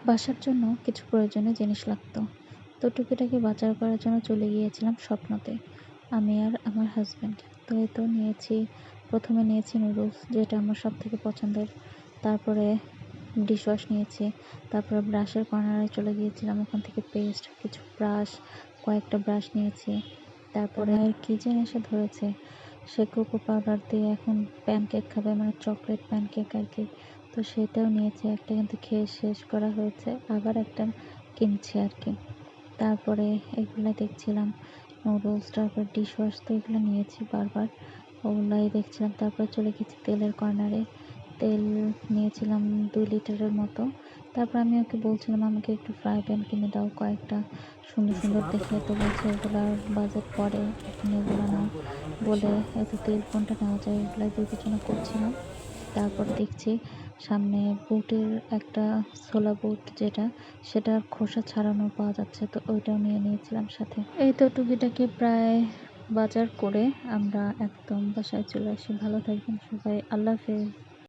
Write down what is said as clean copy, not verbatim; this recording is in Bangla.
বাসার জন্য কিছু প্রয়োজনীয় জিনিস লাগতো। তো টুকিটাকি বাজার করার জন্য চলে গিয়েছিলাম স্বপ্নতে, আমি আর আমার হাসব্যান্ড। তো এই তো নিয়েছি, প্রথমে নিয়েছি নুডলস, যেটা আমার সবথেকে পছন্দের। তারপরে ডিশওয়াশ নিয়েছি। তারপরে ব্রাশের কর্নারে চলে গিয়েছিলাম, ওখান থেকে পেস্ট, কিছু ব্রাশ, কয়েকটা ব্রাশ নিয়েছি। তারপরে কি যেন এসে ধরেছে, সে কোকো পাউডার দিয়ে এখন প্যানকেক খাবে, মানে চকলেট প্যানকেক আর কি। তো সেটাও নিয়েছি, একটা কিন্তু খেয়ে শেষ করা হয়েছে, আবার একটা কিনছি আর কি। তারপরে এগুলো দেখছিলাম, নুডলস, তারপর ডিশওয়াশ, তো এগুলো নিয়েছি বারবার, ওগুলাই দেখছিলাম। তারপরে চলে গেছি তেলের কর্নারে, তেল নিয়েছিলাম 2 লিটারের মতো। তারপর আমি ওকে বলছিলাম আমাকে একটু ফ্রাই প্যান কিনে দাও কয়েকটা, সুন্দর সুন্দর দেখে। তো বলছে এগুলার বাজেট পড়ে, এখন এগুলো নাও, বলে এত তেল কোনটা নেওয়া যায়, এগুলাই বিবেচনা করছিলাম। তারপর দেখছি সামনে বুটের একটা ছোলা বুট, যেটা সেটার খোসা ছাড়ানো পাওয়া যাচ্ছে, তো ওইটাও নিয়ে নিয়েছিলাম সাথে। এই তো টুকিটাকি প্রায় বাজার করে আমরা একদম বাসায় চলে আসি। ভালো থাকবেন সবাই, আল্লাহ হাফেজ।